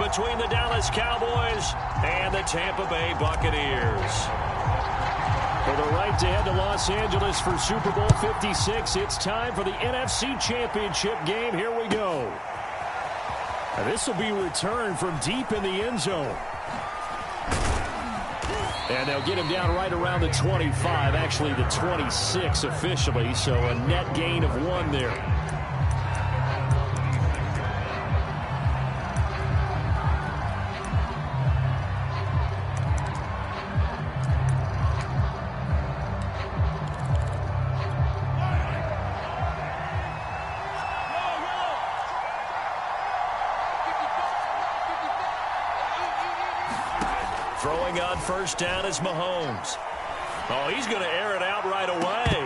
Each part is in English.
between the Dallas Cowboys and the Tampa Bay Buccaneers. For the right to head to Los Angeles for Super Bowl 56, it's time for the NFC Championship game. Here we go. Now, this will be returned from deep in the end zone. And they'll get him down right around the 25, actually the 26 officially, so a net gain of 1 there. Throwing on first down is Mahomes. Oh, he's going to air it out right away.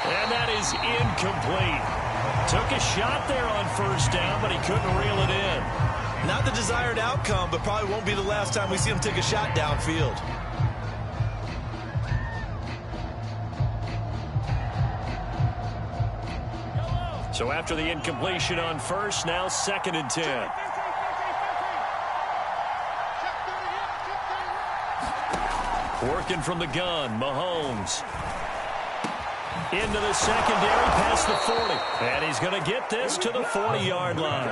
And that is incomplete. Took a shot there on first down, but he couldn't reel it in. Not the desired outcome, but probably won't be the last time we see him take a shot downfield. So after the incompletion on first, now 2nd and 10. Working from the gun, Mahomes. Into the secondary, past the 40. And he's going to get this to the 40-yard line.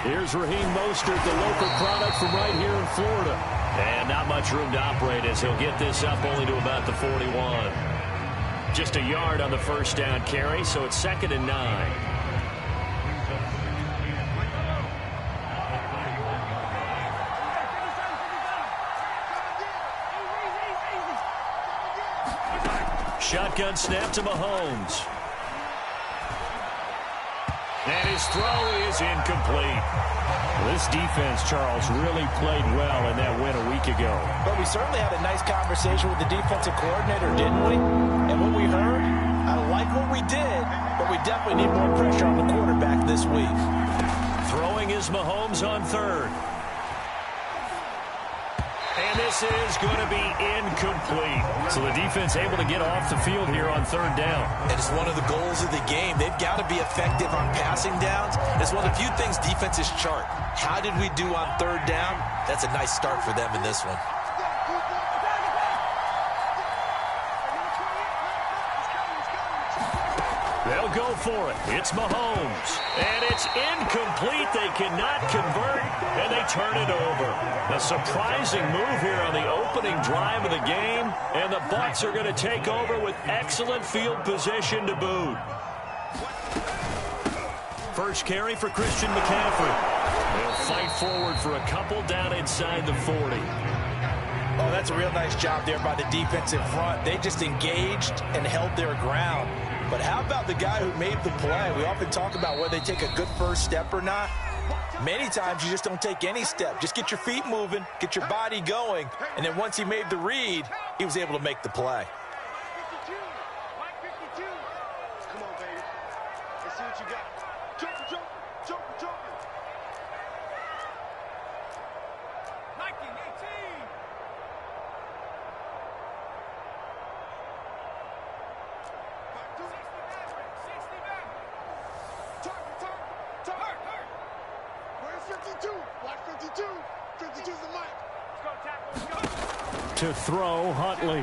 Here's Raheem Mostert, the local product from right here in Florida. And not much room to operate as he'll get this up only to about the 41. Just a yard on the first down carry, so it's 2nd and 9. Shotgun snap to Mahomes. And his throw is incomplete. Well, this defense, Charles, really played well in that win a week ago. But we certainly had a nice conversation with the defensive coordinator, didn't we? And what we heard, I like what we did, but we definitely need more pressure on the quarterback this week. Throwing is Mahomes on 3rd. And this is going to be incomplete. So the defense able to get off the field here on 3rd down. And it's one of the goals of the game. They've got to be effective on passing downs. It's one of the few things defenses chart. How did we do on 3rd down? That's a nice start for them in this one. They'll go for it. It's Mahomes. And it's incomplete. They cannot convert, and they turn it over. A surprising move here on the opening drive of the game, and the Bucs are going to take over with excellent field position to boot. First carry for Christian McCaffrey. They'll fight forward for a couple down inside the 40. Oh, that's a real nice job there by the defensive front. They just engaged and held their ground. But how about the guy who made the play? We often talk about whether they take a good first step or not. Many times you just don't take any step. Just get your feet moving, get your body going, and then once he made the read, he was able to make the play. Come on, baby. Let's see what you got. Jump. To throw, Huntley.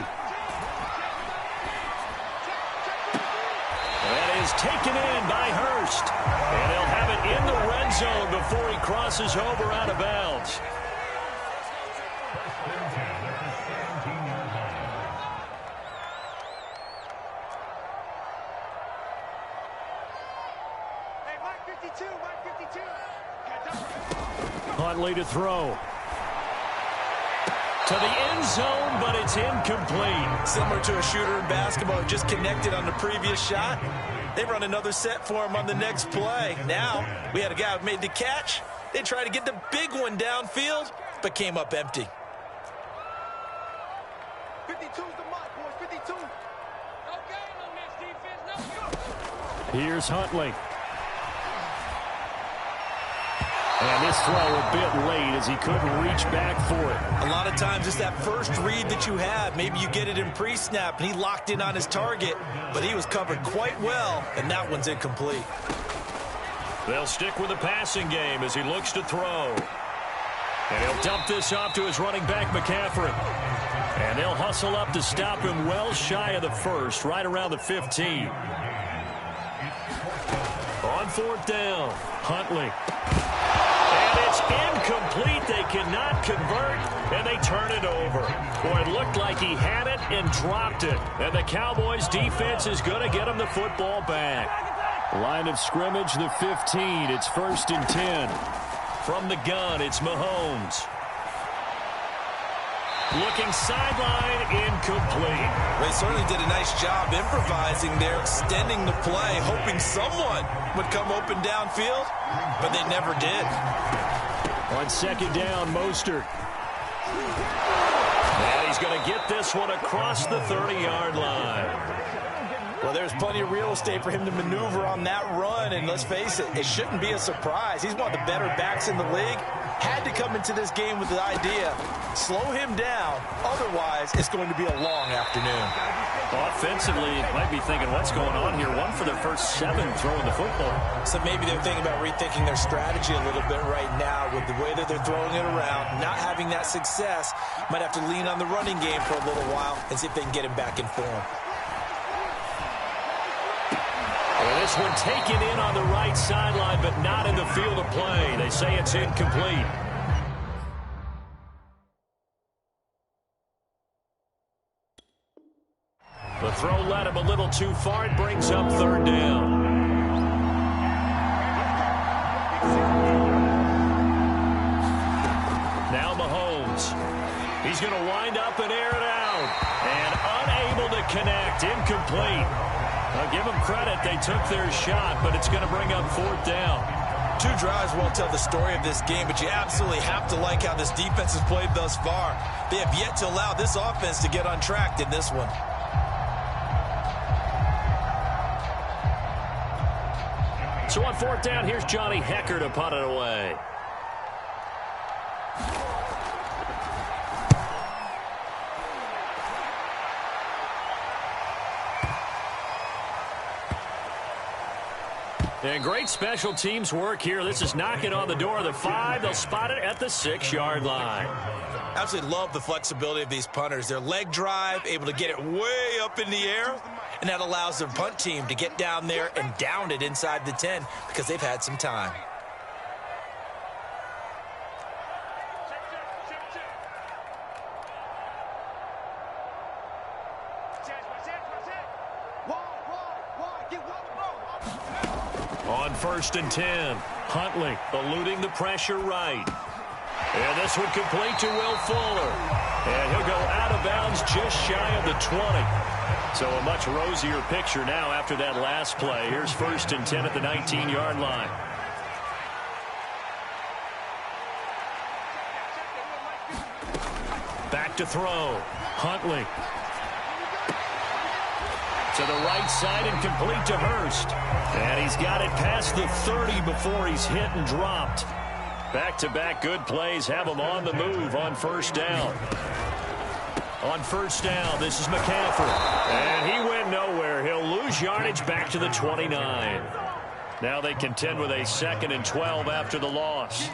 That is taken in by Hurst. And they'll have it in the red zone before he crosses over out of bounds. Huntley to throw. To the end zone, but it's incomplete. Similar to a shooter in basketball, just connected on the previous shot. They run another set for him on the next play. Now, we had a guy who made the catch. They tried to get the big one downfield, but came up empty. 52's the mark, boys. 52. No game on this defense. No. Here's Huntley. And this throw a bit late as he couldn't reach back for it. A lot of times it's that first read that you have. Maybe you get it in pre-snap, and he locked in on his target, but he was covered quite well, and that one's incomplete. They'll stick with the passing game as he looks to throw. And he'll dump this off to his running back, McCaffrey. And they'll hustle up to stop him well shy of the first, right around the 15. On fourth down, Huntley. And it's incomplete. They cannot convert, and they turn it over. Boy, it looked like he had it and dropped it. And the Cowboys' defense is going to get him the football back. Line of scrimmage, the 15. It's 1st and 10. From the gun, it's Mahomes. Looking sideline, incomplete. They certainly did a nice job improvising there, extending the play, hoping someone would come open downfield, but they never did. On second down, Mostert. And he's going to get this one across the 30-yard line. Well, there's plenty of real estate for him to maneuver on that run, and let's face it, it shouldn't be a surprise. He's one of the better backs in the league. Had to come into this game with the idea, slow him down, otherwise it's going to be a long afternoon. Offensively, you might be thinking, what's going on here? One for their first 7 throwing the football. So maybe they're thinking about rethinking their strategy a little bit right now with the way that they're throwing it around, not having that success. Might have to lean on the running game for a little while and see if they can get him back in form. Well, this one taken in on the right sideline, but not in the field of play. They say it's incomplete. The throw led him a little too far. It brings up 3rd down. Now Mahomes. He's going to wind up and air it out. And unable to connect. Incomplete. I'll give them credit. They took their shot, but it's going to bring up 4th down. 2 drives won't tell the story of this game, but you absolutely have to like how this defense has played thus far. They have yet to allow this offense to get untracked in this one. So on 4th down, here's Johnny Hecker to punt it away. And great special teams work here. This is knocking on the door of the 5. They'll spot it at the 6-yard line. Absolutely love the flexibility of these punters. Their leg drive, able to get it way up in the air, and that allows their punt team to get down there and down it inside the 10 because they've had some time. On 1st and 10, Huntley eluding the pressure right. And this one complete to Will Fuller. And he'll go out of bounds just shy of the 20. So a much rosier picture now after that last play. Here's 1st and 10 at the 19-yard line. Back to throw. Huntley. To the right side and complete to Hurst. And he's got it past the 30 before he's hit and dropped. Back-to-back good plays have him on the move on 1st down. On 1st down, this is McCaffrey. And he went nowhere. He'll lose yardage back to the 29. Now they contend with a 2nd and 12 after the loss.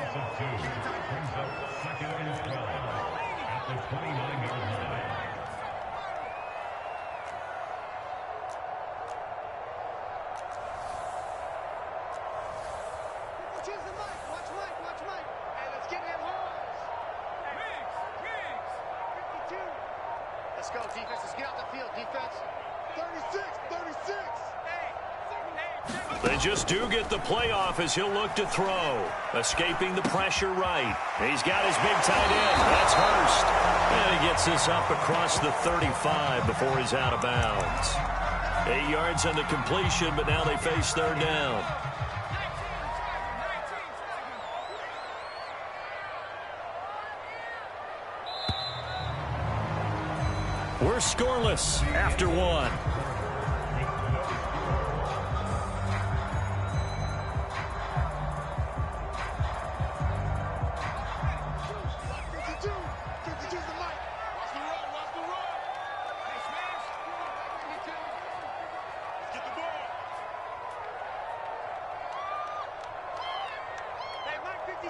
Let's go, defense. Let's get out the field, defense. 36, 36. They just do get the playoff as he'll look to throw. Escaping the pressure right. He's got his big tight end. That's Hurst. And he gets this up across the 35 before he's out of bounds. 8 yards on the completion, but now they face 3rd down. We're scoreless after 1.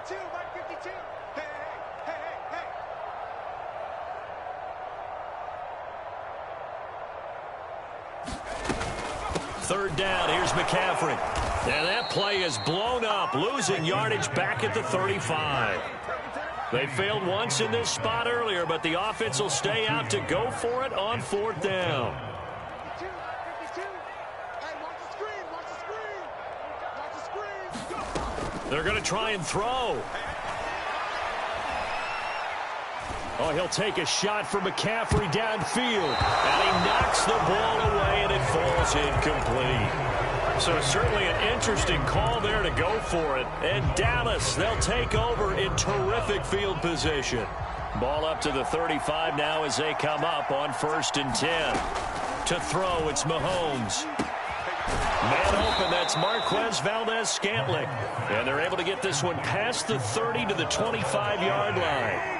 52, Mike 52. Hey, hey, hey, hey, hey. Third down, here's McCaffrey. And that play is blown up, losing yardage back at the 35. They failed once in this spot earlier, but the offense will stay out to go for it on fourth down. 52, 52. Hey, watch the screen, watch the screen. Watch the screen. Go. They're going to try and throw. Oh, he'll take a shot for McCaffrey downfield. And he knocks the ball away, and it falls incomplete. So certainly an interesting call there to go for it. And Dallas, they'll take over in terrific field position. Ball up to the 35 now as they come up on 1st and 10. To throw, it's Mahomes. Man open, that's Marquez Valdez-Scantling. And they're able to get this one past the 30 to the 25-yard line.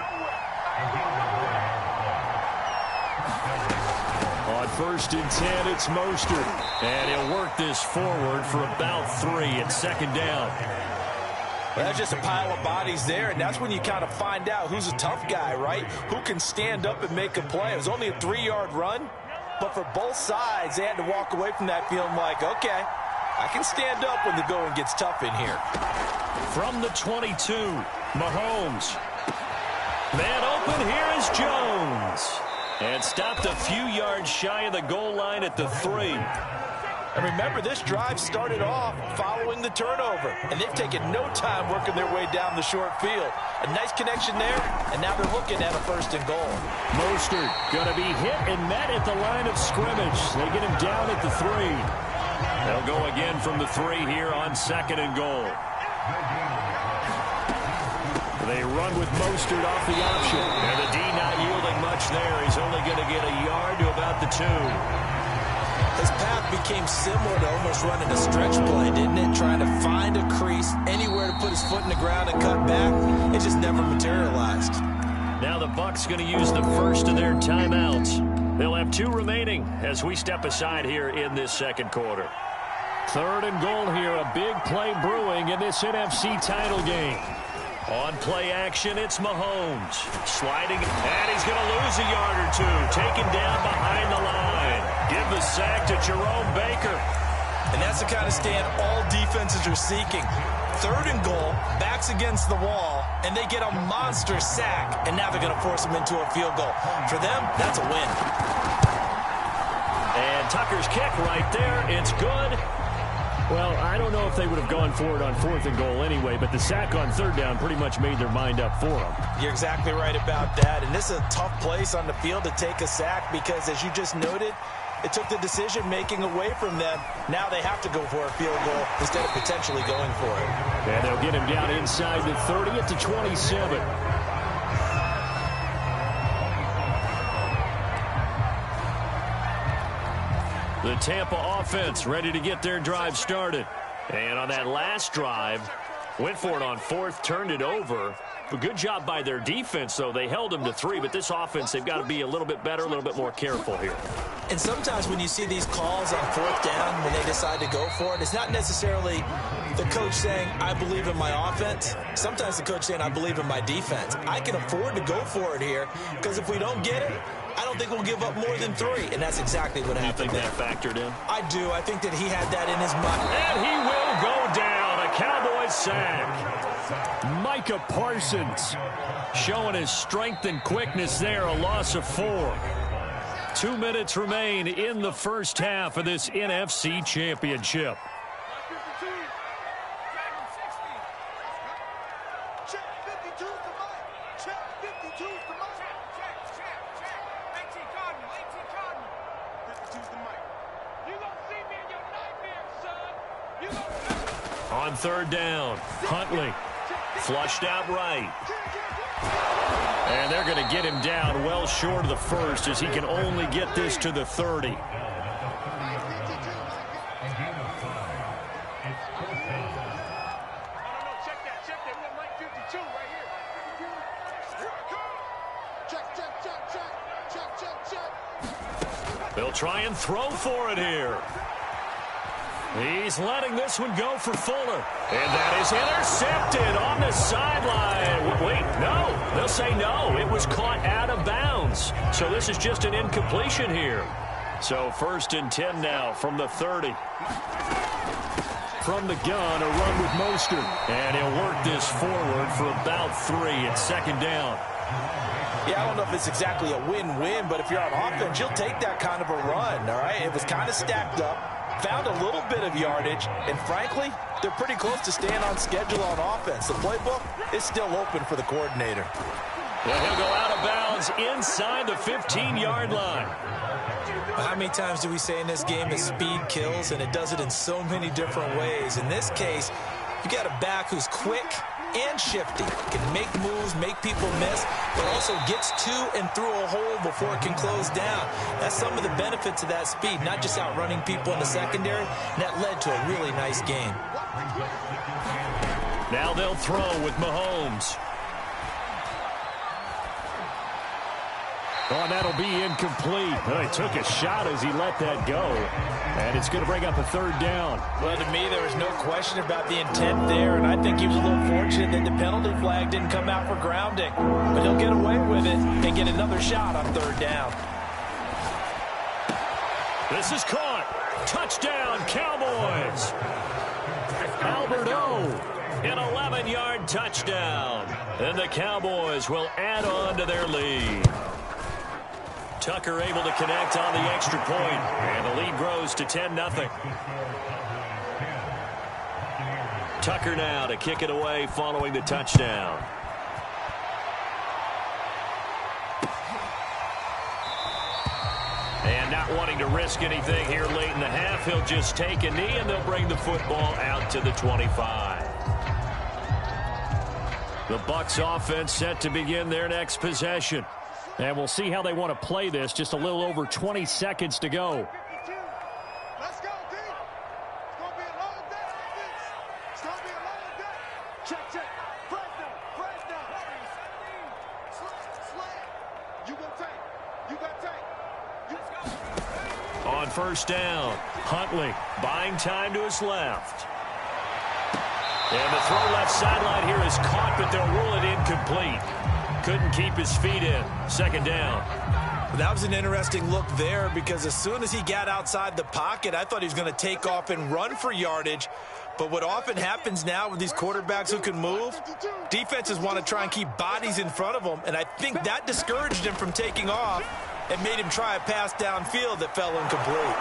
On 1st and 10, it's Mostert. And he'll work this forward for about 3 at 2nd down. Well, that's just a pile of bodies there, and that's when you kind of find out who's a tough guy, right? Who can stand up and make a play. It was only a 3-yard run, but for both sides, they had to walk away from that feeling like, okay, I can stand up when the going gets tough in here. From the 22, Mahomes. Man open, here is Jones. And stopped a few yards shy of the goal line at the 3. And remember, this drive started off following the turnover, and they've taken no time working their way down the short field. A nice connection there, and now they're looking at a 1st and goal. Mostert going to be hit and met at the line of scrimmage. They get him down at the 3. They'll go again from the 3 here on 2nd and goal. They run with Mostert off the option. And the D not yielding much there. He's only going to get a yard to about the 2. His path became similar to almost running a stretch play, didn't it? Trying to find a crease, anywhere to put his foot in the ground and cut back. It just never materialized. Now the Bucs going to use the first of their timeouts. They'll have 2 remaining as we step aside here in this 2nd quarter. 3rd and goal here. A big play brewing in this NFC title game. On play action, it's Mahomes. Sliding, and he's going to lose a yard or 2. Taken down behind the line. Give the sack to Jerome Baker. And that's the kind of stand all defenses are seeking. 3rd and goal, backs against the wall, and they get a monster sack. And now they're going to force them into a field goal. For them, that's a win. And Tucker's kick right there. It's good. Well, I don't know if they would have gone for it on 4th and goal anyway, but the sack on 3rd down pretty much made their mind up for them. You're exactly right about that. And this is a tough place on the field to take a sack because, as you just noted, it took the decision-making away from them. Now they have to go for a field goal instead of potentially going for it. And they'll get him down inside the 30 at the 27. The Tampa offense ready to get their drive started. And on that last drive, went for it on 4th, turned it over. A good job by their defense, though. They held them to 3, but this offense, they've got to be a little bit better, a little bit more careful here. And sometimes when you see these calls on 4th down, when they decide to go for it, it's not necessarily the coach saying, I believe in my offense. Sometimes the coach saying, I believe in my defense. I can afford to go for it here because if we don't get it, I don't think we'll give up more than 3, and that's exactly what happened. You think that factored in? I do. I think that he had that in his mind. And he will go down. A Cowboys sack. Micah Parsons showing his strength and quickness there. A loss of 4. 2 minutes remain in the first half of this NFC Championship. On 3rd down, Huntley flushed out right. And they're going to get him down well short of the 1st as he can only get this to the 30. They'll try and throw for it here. He's letting this one go for Fuller. And that is intercepted on the sideline. Wait, no. They'll say no. It was caught out of bounds. So this is just an incompletion here. So 1st and 10 now from the 30. From the gun, a run with Mostert. And he'll work this forward for about 3. It's 2nd down. Yeah, I don't know if it's exactly a win-win, but if you're on offense, you'll take that kind of a run, all right? It was kind of stacked up, found a little bit of yardage, and frankly, they're pretty close to staying on schedule on offense. The playbook is still open for the coordinator. Well, he'll go out of bounds inside the 15-yard line. How many times do we say in this game that speed kills, and it does it in so many different ways? In this case, you got a back who's quick and shifty, can make moves, make people miss, but also gets to and through a hole before it can close down. That's some of the benefits of that speed, not just outrunning people in the secondary, and that led to a really nice game. Now they'll throw with Mahomes. Oh, and that'll be incomplete. Well, he took a shot as he let that go. And it's going to bring up a 3rd down. Well, to me, there was no question about the intent there, and I think he was a little fortunate that the penalty flag didn't come out for grounding. But he'll get away with it and get another shot on 3rd down. This is caught. Touchdown, Cowboys. Albert O, an 11-yard touchdown. And the Cowboys will add on to their lead. Tucker able to connect on the extra point, and the lead grows to 10-0. Tucker now to kick it away following the touchdown. And not wanting to risk anything here late in the half, he'll just take a knee, and they'll bring the football out to the 25. The Bucs offense set to begin their next possession. And we'll see how they want to play this. Just a little over 20 seconds to go. Let's go, D. It's going to be a long day, offense. It's going to be a long day. Check. Break down. Slam. You got take. On 1st down, Huntley buying time to his left. And the throw left sideline here is caught, but they'll rule it incomplete. Couldn't keep his feet in. 2nd down. That was an interesting look there because as soon as he got outside the pocket, I thought he was going to take off and run for yardage. But what often happens now with these quarterbacks who can move, defenses want to try and keep bodies in front of them, and I think that discouraged him from taking off and made him try a pass downfield that fell incomplete.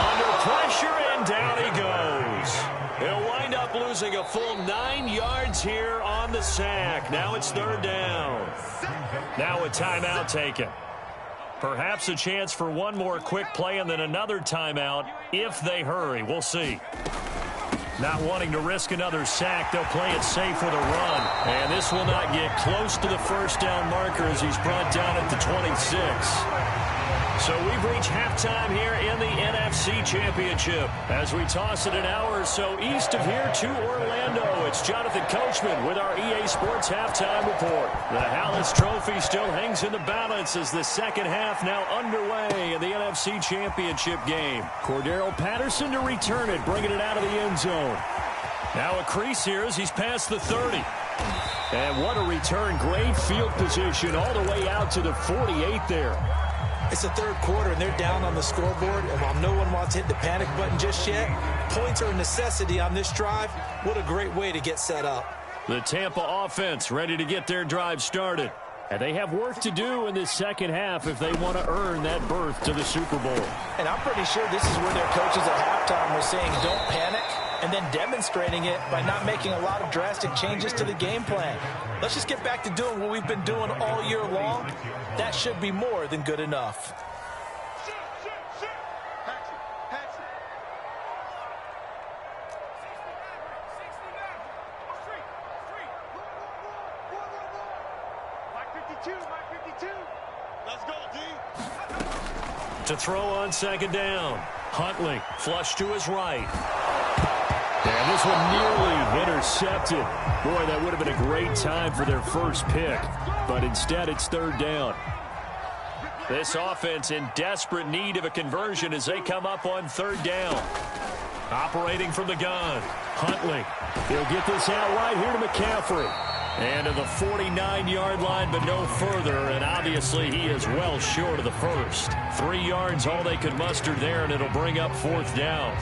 Under pressure, and down he goes. He'll wind up losing a full 9 yards here on the sack. Now it's 3rd down. Now a timeout taken. Perhaps a chance for one more quick play and then another timeout if they hurry. We'll see. Not wanting to risk another sack, they'll play it safe with a run. And this will not get close to the 1st down marker as he's brought down at the 26. So we've reached halftime here in the NFC Championship. As we toss it an hour or so east of here to Orlando, it's Jonathan Coachman with our EA Sports Halftime Report. The Hallis Trophy still hangs in the balance as the 2nd half now underway in the NFC Championship game. Cordero Patterson to return it, bringing it out of the end zone. Now a crease here as he's past the 30. And what a return. Great field position all the way out to the 48 there. It's the 3rd quarter, and they're down on the scoreboard. And while no one wants to hit the panic button just yet, points are a necessity on this drive. What a great way to get set up. The Tampa offense ready to get their drive started. And they have work to do in this 2nd half if they want to earn that berth to the Super Bowl. And I'm pretty sure this is where their coaches at halftime were saying don't panic, and then demonstrating it by not making a lot of drastic changes to the game plan. Let's just get back to doing what we've been doing all year long. That should be more than good enough. Let's go, D. To throw on 2nd down. Huntley flush to his right. And this one nearly intercepted. Boy, that would have been a great time for their first pick. But instead, it's 3rd down. This offense in desperate need of a conversion as they come up on 3rd down. Operating from the gun, Huntley. He'll get this out right here to McCaffrey. And to the 49-yard line, but no further. And obviously, he is well short of the first. 3 yards, all they could muster there, and it'll bring up 4th down.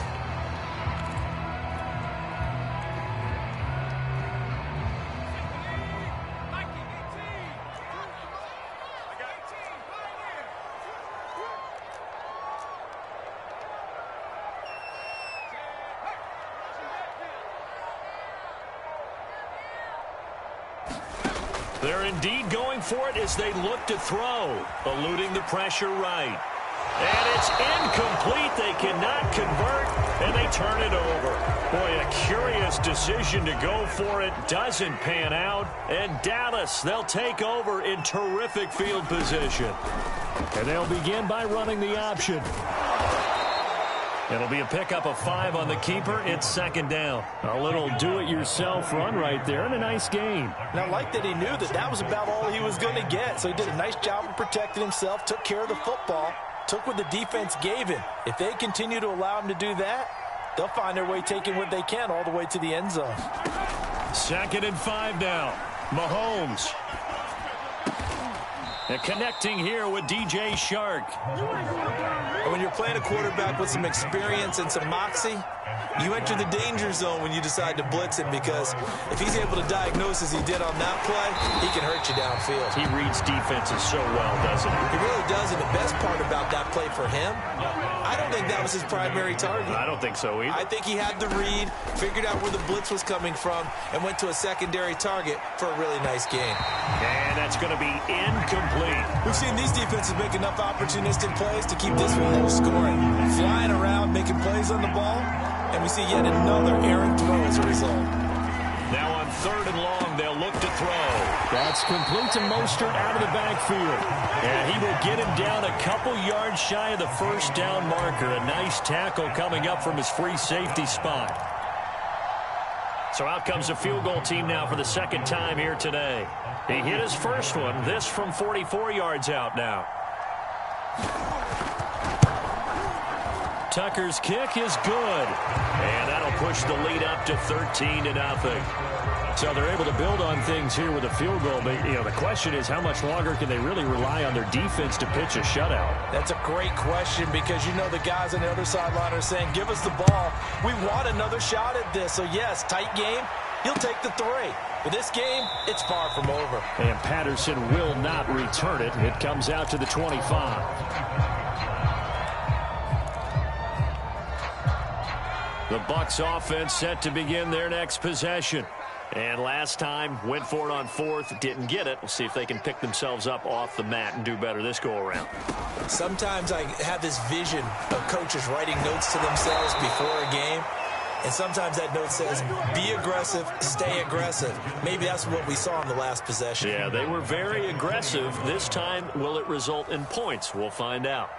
They're indeed going for it as they look to throw, eluding the pressure right. And it's incomplete. They cannot convert, and they turn it over. Boy, a curious decision to go for it. Doesn't pan out. And Dallas, they'll take over in terrific field position. And they'll begin by running the option. It'll be a pickup of 5 on the keeper. It's 2nd down. A little do-it-yourself run right there and a nice gain. And I like that he knew that that was about all he was going to get. So he did a nice job of protecting himself, took care of the football, took what the defense gave him. If they continue to allow him to do that, they'll find their way taking what they can all the way to the end zone. 2nd and 5 now. Mahomes. And connecting here with DJ Shark. And when you're playing a quarterback with some experience and some moxie, you enter the danger zone when you decide to blitz him, because if he's able to diagnose as he did on that play, he can hurt you downfield. He reads defenses so well, doesn't he? He really does, and the best part about that play for him, I don't think that was his primary target. I don't think so either. I think he had the read, figured out where the blitz was coming from, and went to a secondary target for a really nice gain. And that's going to be incomplete. We've seen these defenses make enough opportunistic plays to keep this one low scoring. Flying around, making plays on the ball, and we see yet another errant throw as a result. Now on 3rd and long, they'll look to throw. That's complete to Mostert out of the backfield. And he will get him down a couple yards shy of the 1st down marker. A nice tackle coming up from his free safety spot. So out comes the field goal team now for the 2nd time here today. He hit his first one, this from 44 yards out now. Tucker's kick is good. And that'll push the lead up to 13-0. So they're able to build on things here with a field goal. But, the question is, how much longer can they really rely on their defense to pitch a shutout? That's a great question, because the guys on the other sideline are saying, give us the ball. We want another shot at this. So, yes, tight game. He'll take the 3. But this game, it's far from over. And Patterson will not return it. It comes out to the 25. The Bucs offense set to begin their next possession. And last time, went for it on 4th, didn't get it. We'll see if they can pick themselves up off the mat and do better this go-around. Sometimes I have this vision of coaches writing notes to themselves before a game. And sometimes that note says, be aggressive, stay aggressive. Maybe that's what we saw in the last possession. Yeah, they were very aggressive. This time, will it result in points? We'll find out.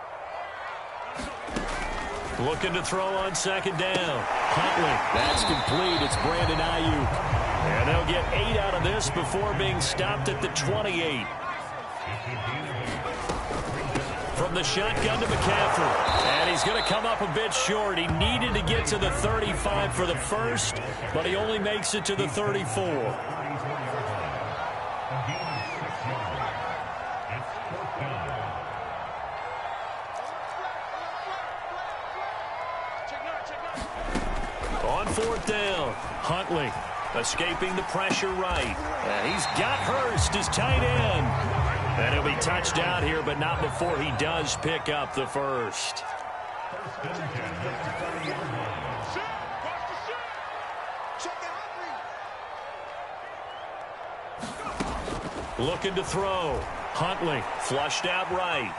Looking to throw on 2nd down. Huntley. That's complete. It's Brandon Ayuk. And they'll get 8 out of this before being stopped at the 28. From the shotgun to McCaffrey. And he's going to come up a bit short. He needed to get to the 35 for the first, but he only makes it to the 34. On 4th down, Huntley escaping the pressure right. And he's got Hurst as tight end. And he'll be touched out here, but not before he does pick up the first. Looking to throw. Huntley flushed out right.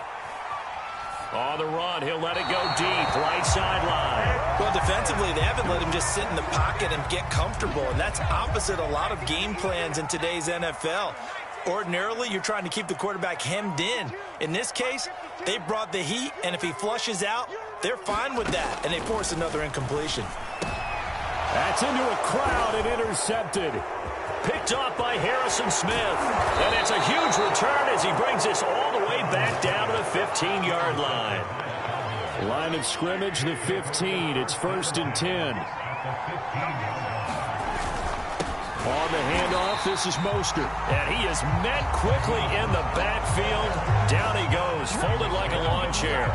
On the run, he'll let it go deep, right sideline. Well, defensively, they haven't let him just sit in the pocket and get comfortable, and that's opposite a lot of game plans in today's NFL. Ordinarily, you're trying to keep the quarterback hemmed in. In this case, they brought the heat, and if he flushes out, they're fine with that, and they force another incompletion. That's into a crowd and intercepted. Picked off by Harrison Smith. And it's a huge return as he brings this all the way back down to the 15-yard line. Line of scrimmage, the 15. It's 1st and 10. On the handoff, this is Mostert. And he is met quickly in the backfield. Down he goes, folded like a lawn chair.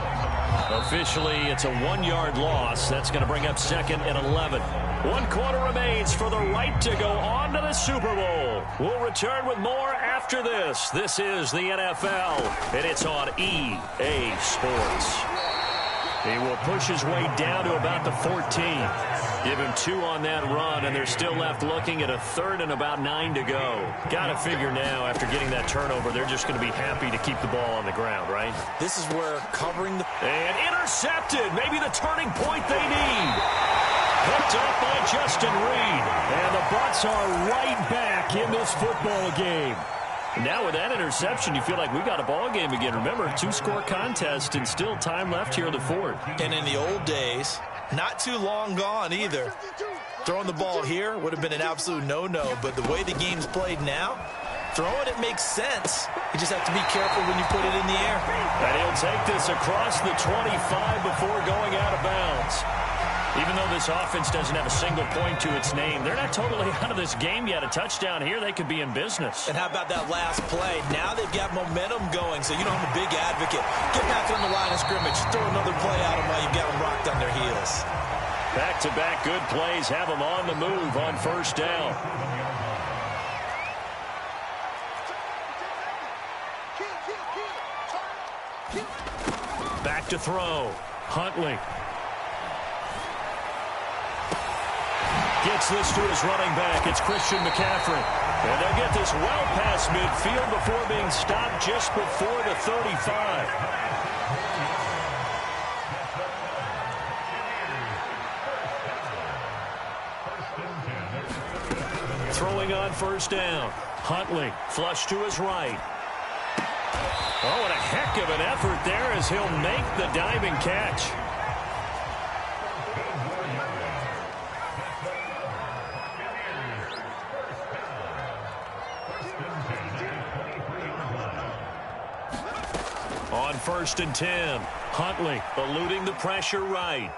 Officially, it's a 1-yard loss. That's going to bring up 2nd and 11. 1 quarter remains for the right to go on to the Super Bowl. We'll return with more after this. This is the NFL, and it's on EA Sports. He will push his way down to about the 14. Give him 2 on that run, and they're still left looking at a 3rd and about 9 to go. Got to figure now, after getting that turnover, they're just going to be happy to keep the ball on the ground, right? This is where covering the... And intercepted. Maybe the turning point they need. Picked up by Justin Reed. And the Bucs are right back in this football game. Now with that interception, you feel like we got a ball game again. Remember, 2-score contest and still time left here in the 4th. And in the old days, not too long gone either. Throwing the ball here would have been an absolute no-no, but the way the game's played now, throwing it makes sense. You just have to be careful when you put it in the air. And he'll take this across the 25 before going out of bounds. Even though this offense doesn't have a single point to its name, they're not totally out of this game yet. A touchdown here, they could be in business. And how about that last play? Now they've got momentum going, so you know I'm a big advocate. Get back on the line of scrimmage. Throw another play at them while you've got them rocked on their heels. Back-to-back good plays have them on the move on 1st down. Back to throw. Huntley. Gets this to his running back. It's Christian McCaffrey. And they'll get this well past midfield before being stopped just before the 35. Throwing on 1st down. Huntley, flush to his right. Oh, and a heck of an effort there as he'll make the diving catch. On 1st and 10, Huntley eluding the pressure right.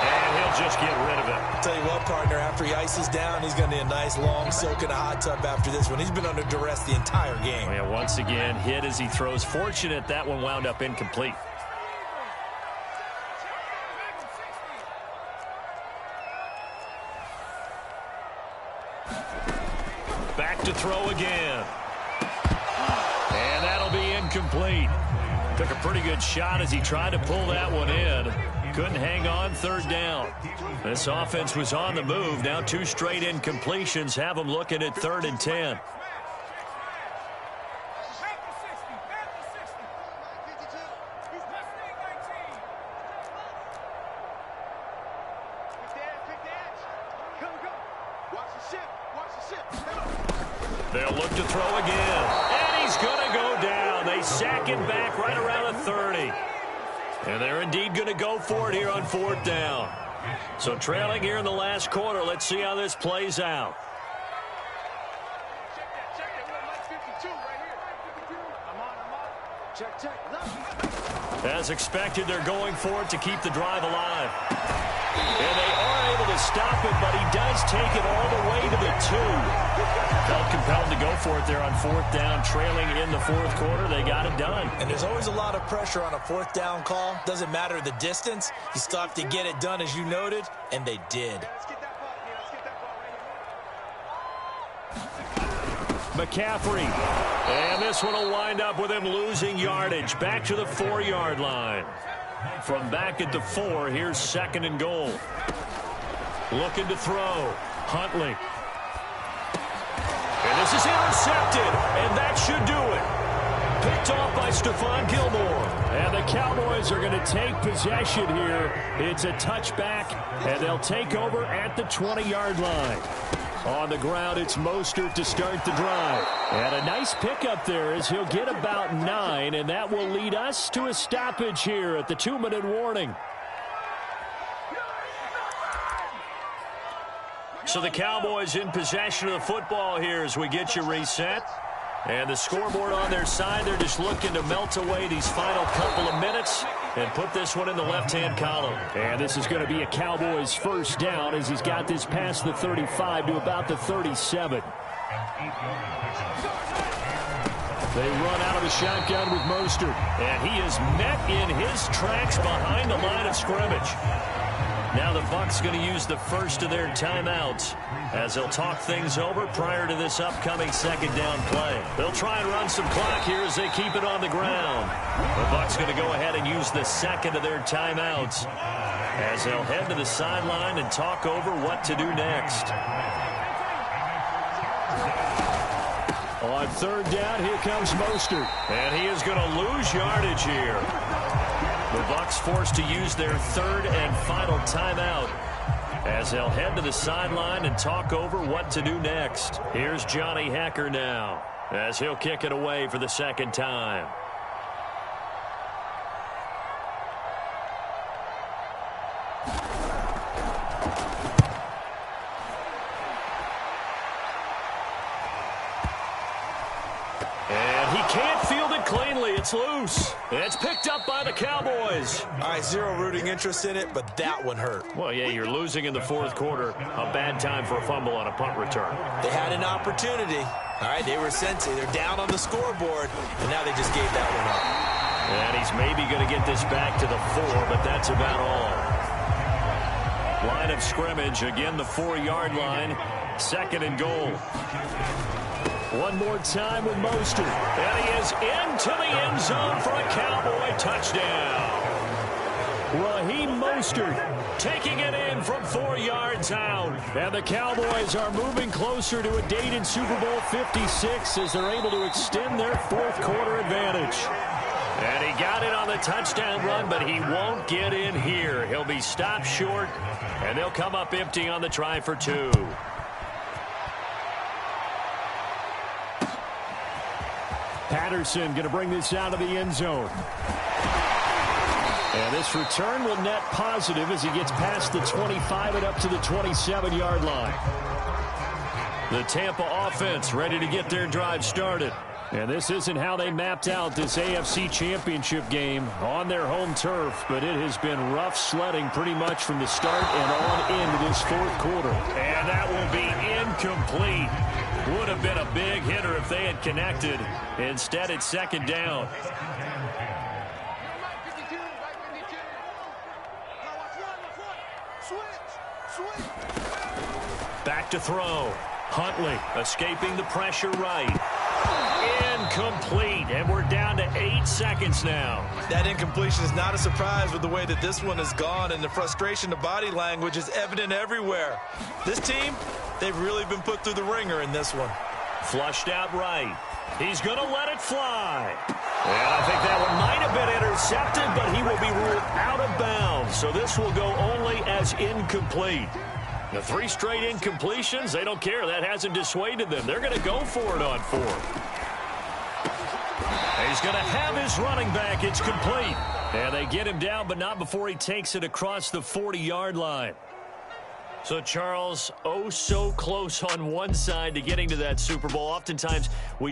And he'll just get rid of it. Tell you what, partner, after he ices down, he's going to need a nice long soak in a hot tub after this one. He's been under duress the entire game. Yeah, once again, hit as he throws. Fortunate that one wound up incomplete. Back to throw again. And that'll be incomplete. Took a pretty good shot as he tried to pull that one in. Couldn't hang on 3rd down. This offense was on the move. Now 2 straight incompletions have them looking at 3rd and 10. They'll look to throw again. And he's going to go down. They sack him back right around the 30. And they're indeed going to go for it here on 4th down. So trailing here in the last quarter. Let's see how this plays out. As expected, they're going for it to keep the drive alive. And they are able to stop it, but he does take it all the way to the 2. Felt compelled to go for it there on 4th down, trailing in the 4th quarter. They got it done. And there's always a lot of pressure on a 4th down call. Doesn't matter the distance. You still have to get it done, as you noted, and they did. McCaffrey. And this one will wind up with him losing yardage. Back to the 4-yard line. From back at the 4, here's 2nd and goal. Looking to throw. Huntley. And this is intercepted. And that should do it. Picked off by Stephon Gilmore. And the Cowboys are going to take possession here. It's a touchback, and they'll take over at the 20-yard line. On the ground, it's Mostert to start the drive. And a nice pickup there as he'll get about 9, and that will lead us to a stoppage here at the 2-minute warning. So the Cowboys in possession of the football here as we get you reset. And the scoreboard on their side, they're just looking to melt away these final couple of minutes. and put this one in the left-hand column. And this is going to be a Cowboys first down as he's got this past the 35 to about the 37. They run out of the shotgun with Mostert. And he is met in his tracks behind the line of scrimmage. Now the Bucs going to use the first of their timeouts as they'll talk things over prior to this upcoming second down play. They'll try and run some clock here as they keep it on the ground. The Bucs going to go ahead and use the second of their timeouts as they'll head to the sideline and talk over what to do next. On third down, here comes Mostert. And he is going to lose yardage here. The Bucs forced to use their third and final timeout as they'll head to the sideline and talk over what to do next. Here's Johnny Hekker now as he'll kick it away for the second time. Cleanly, it's loose. It's picked up by the Cowboys. All right, zero rooting interest in it, but that one hurt. Well, yeah, you're losing in the fourth quarter. A bad time for a fumble on a punt return. They had an opportunity. All right, they were sensing. They're down on the scoreboard, and now they just gave that one up. And he's maybe going to get this back to the 4, but that's about all. Line of scrimmage, again the 4-yard line. Second and goal. One more time with Mostert. And he is into the end zone for a Cowboy touchdown. Raheem Mostert taking it in from 4 yards out. And the Cowboys are moving closer to a date in Super Bowl 56 as they're able to extend their fourth quarter advantage. And he got it on the touchdown run, but he won't get in here. He'll be stopped short, and they'll come up empty on the try for 2. Patterson going to bring this out of the end zone. And this return will net positive as he gets past the 25 and up to the 27-yard line. The Tampa offense ready to get their drive started. And this isn't how they mapped out this AFC Championship game on their home turf, but it has been rough sledding pretty much from the start and on into this fourth quarter. And that will be incomplete. Would have been a big hitter if they had connected. Instead, it's second down. Back to throw. Huntley escaping the pressure right. Incomplete, and we're down to 8 seconds now. That incompletion is not a surprise with the way that this one has gone, and the frustration, the body language is evident everywhere. This team, they've really been put through the ringer in this one. Flushed out right. He's going to let it fly. And I think that one might have been intercepted, but he will be ruled out of bounds. So this will go only as incomplete. The 3 straight incompletions, they don't care. That hasn't dissuaded them. They're going to go for it on 4th. He's going to have his running back. It's complete. And they get him down, but not before he takes it across the 40-yard line. So, Charles, oh so close on one side to getting to that Super Bowl. Oftentimes, we